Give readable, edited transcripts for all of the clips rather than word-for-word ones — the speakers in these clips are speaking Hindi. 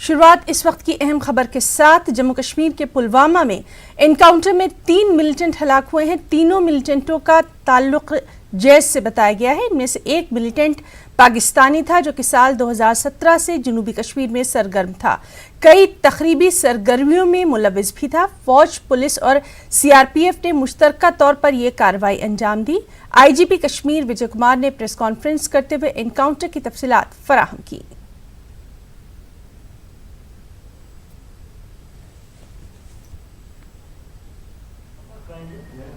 शुरुआत इस वक्त की अहम खबर के साथ। जम्मू कश्मीर के पुलवामा में एनकाउंटर में 3 मिलिटेंट हलाक हुए हैं। तीनों मिलिटेंटों का ताल्लुक जैश से बताया गया है। इनमें से एक मिलिटेंट पाकिस्तानी था जो कि साल 2017 से जनूबी कश्मीर में सरगर्म था। कई तखरीबी सरगर्मियों में मुलविस भी था। फौज, पुलिस और सीआरपीएफ ने मुश्तरका तौर पर यह कार्रवाई अंजाम दी। आईजीपी कश्मीर विजय कुमार ने प्रेस कॉन्फ्रेंस करते हुए एनकाउंटर की तफसीलात फराहम की।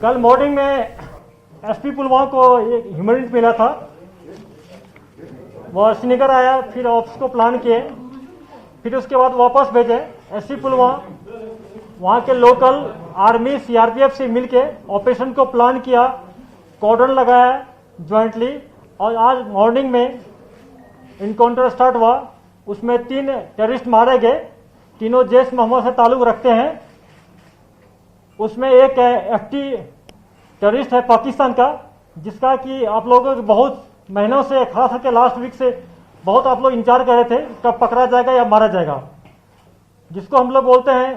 कल मॉर्निंग में एसपी पुलवामा को एक ह्यूमन मिला था। वह श्रीनगर आया, फिर ऑफिस को प्लान किए, फिर उसके बाद वापस भेजे। एसपी पुलवामा वहाँ के लोकल आर्मी सीआरपीएफ से मिलके ऑपरेशन को प्लान किया, कॉर्डन लगाया ज्वाइंटली, और आज मॉर्निंग में इनकाउंटर स्टार्ट हुआ। उसमें 3 टेररिस्ट मारे गए। तीनों जैश मोहम्मद से ताल्लुक रखते हैं। उसमें एक एफटी टेररिस्ट है पाकिस्तान का, जिसका कि आप लोगों को बहुत महीनों से, खास करके लास्ट वीक से बहुत आप लोग इंतजार कर रहे थे कब पकड़ा जाएगा या मारा जाएगा, जिसको हम लोग बोलते हैं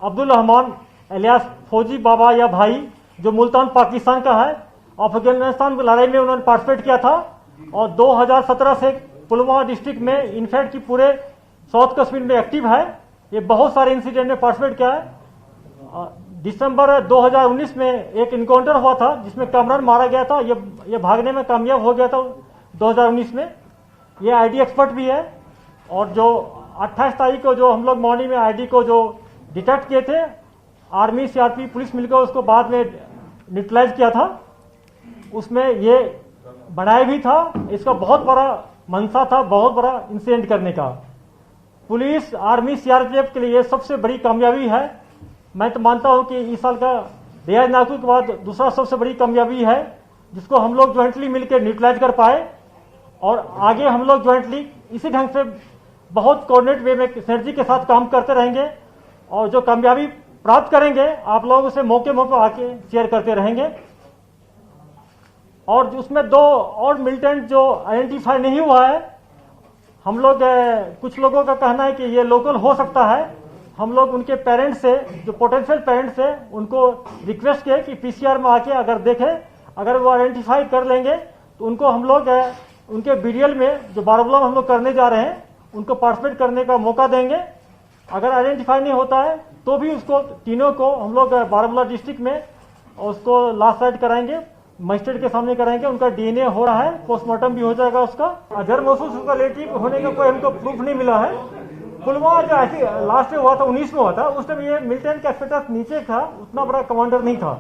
अब्दुल रहमान एलियास फौजी बाबा या भाई, जो मुल्तान पाकिस्तान का है। अफगानिस्तान की लड़ाई में उन्होंने पार्टिसिपेट किया था और 2017 से पुलवामा डिस्ट्रिक्ट में, इनफैक्ट कि पूरे साउथ कश्मीर में एक्टिव है। ये बहुत सारे इंसिडेंट में पार्टिसिपेट किया है। दिसंबर 2019 में एक इनकाउंटर हुआ था जिसमें कामरान मारा गया था। ये भागने में कामयाब हो गया था 2019 में। ये आईडी एक्सपर्ट भी है। और जो 28 तारीख को जो हम लोग मॉर्निंग में आईडी को जो डिटेक्ट किए थे, आर्मी सीआरपी पुलिस मिलकर उसको बाद में न्यूट्रलाइज किया था। उसमें ये बनाया भी था। इसका बहुत बड़ा मंशा था, बहुत बड़ा इंसिडेंट करने का। पुलिस, आर्मी, सीआरपीएफ के लिए सबसे बड़ी कामयाबी है। मैं तो मानता हूं कि इस साल का रियाज नाकू के बाद दूसरा सबसे बड़ी कामयाबी है, जिसको हम लोग ज्वाइंटली मिलकर न्यूट्रलाइज कर पाए। और आगे हम लोग ज्वाइंटली इसी ढंग से बहुत कोऑर्डिनेट वे में सिनर्जी के साथ काम करते रहेंगे और जो कामयाबी प्राप्त करेंगे आप लोगों से मौके आके शेयर करते रहेंगे। और उसमें 2 और मिलिटेंट जो आइडेंटिफाई नहीं हुआ है, हम लोग कुछ लोगों का कहना है कि ये लोकल हो सकता है। हम लोग उनके पेरेंट्स से, जो पोटेंशियल पेरेंट्स है, उनको रिक्वेस्ट किए कि पीसीआर में आके अगर देखें, अगर वो आइडेंटिफाई कर लेंगे तो उनको हम लोग उनके बीडीएल में जो बारामूला में हम लोग करने जा रहे हैं उनको पार्टिसिपेट करने का मौका देंगे। अगर आइडेंटिफाई नहीं होता है तो भी उसको तीनों को हम लोग बारामूला डिस्ट्रिक्ट में उसको लास्ट राइट कराएंगे, मजिस्ट्रेट के सामने कराएंगे। उनका डीएनए हो रहा है, पोस्टमार्टम भी हो जाएगा उसका। अजहर महसूस उसका रिलेटिव होने का कोई हमको प्रूफ नहीं मिला है। पुलवामा जो ऐसी लास्ट में हुआ था 19 में हुआ था, उस टाइम ये मिलिटेंट का स्टेटस नीचे था, उतना बड़ा कमांडर नहीं था।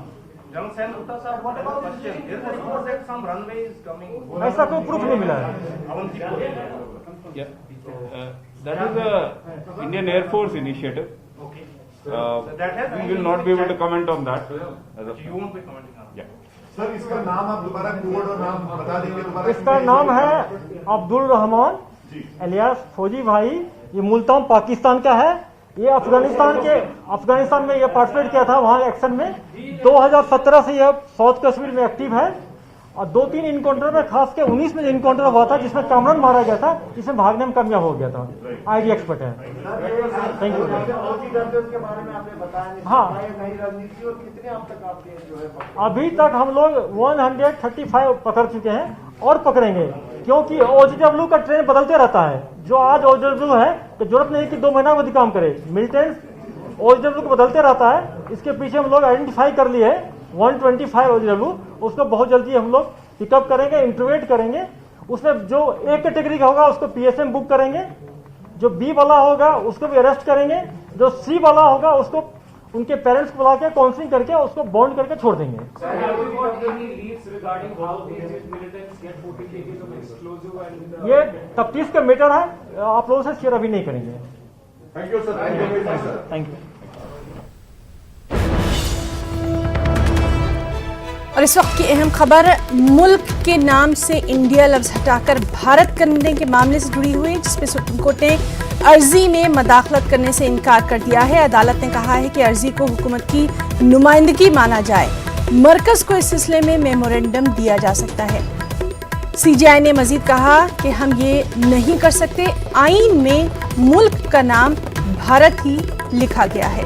ऐसा कोई प्रूफ नहीं मिला है। That is a Indian Air Force initiative. We will not be able to comment on that. You won't be commenting on that. Yeah. Sir, इसका नाम आप दोबारा कोड और नाम बता देंगे दोबारा? इसका नाम है अब्दुल रहमान एलियास फौजी भाई। ये मुल्तान पाकिस्तान का है। ये अफगानिस्तान में ये पार्टिसिपेट किया था वहां एक्शन में। 2017 से यह साउथ कश्मीर में एक्टिव है। और 2-3 इनकाउंटर में, खास के 19 में इनकाउंटर हुआ था जिसमें कामरान मारा गया था, जिसमें भागने में कामयाब हो गया था। आईडी एक्सपर्ट है। Thank you. हाँ, अभी तक हम लोग 135 पकड़ चुके हैं और पकड़ेंगे, क्योंकि ओजीडब्ल्यू का ट्रेंड बदलते रहता है। जो आज ओजीडब्ल्यू है तो जरूरत नहीं कि 2 महीना में काम करे। मिलिटेंट ओजीडब्ल्यू को बदलते रहता है। इसके पीछे हम लोग आइडेंटिफाई कर लिए 125 ओजीडब्ल्यू। उसको बहुत जल्दी हम लोग पिकअप करेंगे, इंटरवेट करेंगे। उसमें जो ए कैटेगरी का होगा उसको पीएसएम बुक करेंगे, जो बी वाला होगा उसको भी अरेस्ट करेंगे, जो सी वाला होगा उसको उनके पेरेंट्स को बुला के काउंसलिंग करके उसको बॉन्ड करके छोड़ देंगे। ये तफ्तीश का मैटर है, आप लोगों से शेयर अभी नहीं करेंगे। Thank you sir. Thank you. और इस वक्त की अहम खबर, मुल्क के नाम से इंडिया लफ्ज हटाकर भारत करने के मामले से जुड़ी हुई, जिसमें सुप्रीम कोर्ट ने अर्जी में मदाखलत करने से इनकार कर दिया है। अदालत ने कहा है कि अर्जी को हुकूमत की नुमाइंदगी माना जाए। मरकज को इस सिलसिले में मेमोरेंडम दिया जा सकता है। सीजेआई ने मजीद कहा कि हम ये नहीं कर सकते, आईन में मुल्क का नाम भारत ही लिखा गया है।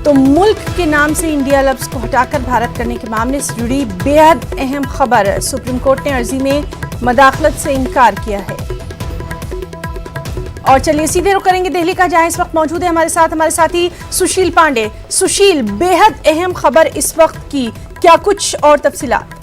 तो मुल्क के नाम से इंडिया लफ्ज को हटाकर भारत करने के मामले से जुड़ी बेहद अहम खबर, सुप्रीम कोर्ट ने अर्जी में मदाखलत से इनकार किया है। और चलिए सीधे रुख करेंगे दिल्ली का, जहां इस वक्त मौजूद है हमारे साथी सुशील पांडे। सुशील, बेहद अहम खबर इस वक्त की, क्या कुछ और तफसीलात?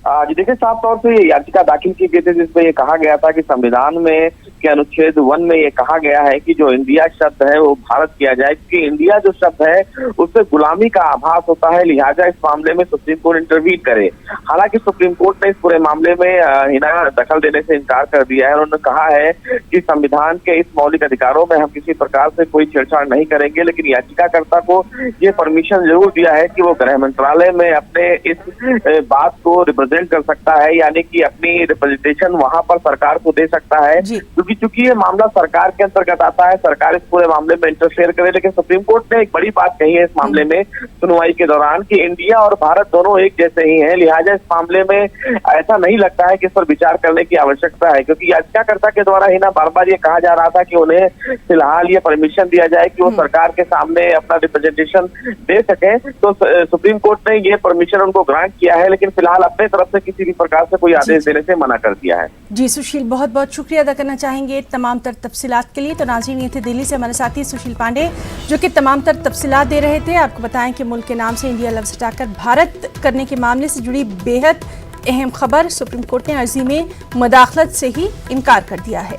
जी देखिए, साफ तौर से ये याचिका दाखिल की गई थी जिसमें ये कहा गया था कि संविधान में के अनुच्छेद 1 में ये कहा गया है कि जो इंडिया शब्द है वो भारत किया जाए, क्योंकि इंडिया जो शब्द है उससे गुलामी का आभास होता है, लिहाजा इस मामले में सुप्रीम कोर्ट इंटरवीन करे। हालांकि सुप्रीम कोर्ट ने इस पूरे मामले में हिना दखल देने से इनकार कर दिया है। उन्होंने कहा है कि संविधान के इस मौलिक अधिकारों में हम किसी प्रकार से कोई छेड़छाड़ नहीं करेंगे, लेकिन याचिकाकर्ता को ये परमिशन जरूर दिया है कि वो गृह मंत्रालय में अपने इस बात को रिप्रेजेंट कर सकता है, यानी कि अपनी रिप्रेजेंटेशन वहां पर सरकार को दे सकता है, क्योंकि चूंकि ये मामला सरकार के अंतर्गत आता है, सरकार इस पूरे मामले में इंटरफेयर करे। लेकिन सुप्रीम कोर्ट ने एक बड़ी बात कही है इस मामले में सुनवाई के दौरान कि इंडिया और भारत दोनों एक जैसे ही हैं, लिहाजा इस मामले में ऐसा नहीं लगता है कि इस पर विचार करने की आवश्यकता है, क्योंकि याचिकाकर्ता के द्वारा ही ना बार बार ये कहा जा रहा था कि उन्हें फिलहाल ये परमिशन दिया जाए कि वो सरकार के सामने अपना रिप्रेजेंटेशन दे सके। तो सुप्रीम कोर्ट ने ये परमिशन उनको ग्रांट किया है, लेकिन फिलहाल अपने तरफ से किसी भी प्रकार से कोई आदेश देने से मना कर दिया है। जी सुशील, बहुत बहुत शुक्रिया अदा करना चाहेंगे तमाम तर तफसीलात के लिए। तो नाज़रीन, ये थे दिल्ली से हमारे साथी सुशील पांडे, जो कि तमाम तर तफसीलात दे रहे थे। आपको बताएं कि मुल्क के नाम से इंडिया लफ्ज हटाकर भारत करने के मामले से जुड़ी बेहद अहम खबर, सुप्रीम कोर्ट ने अर्जी में मदाखलत से ही इनकार कर दिया है।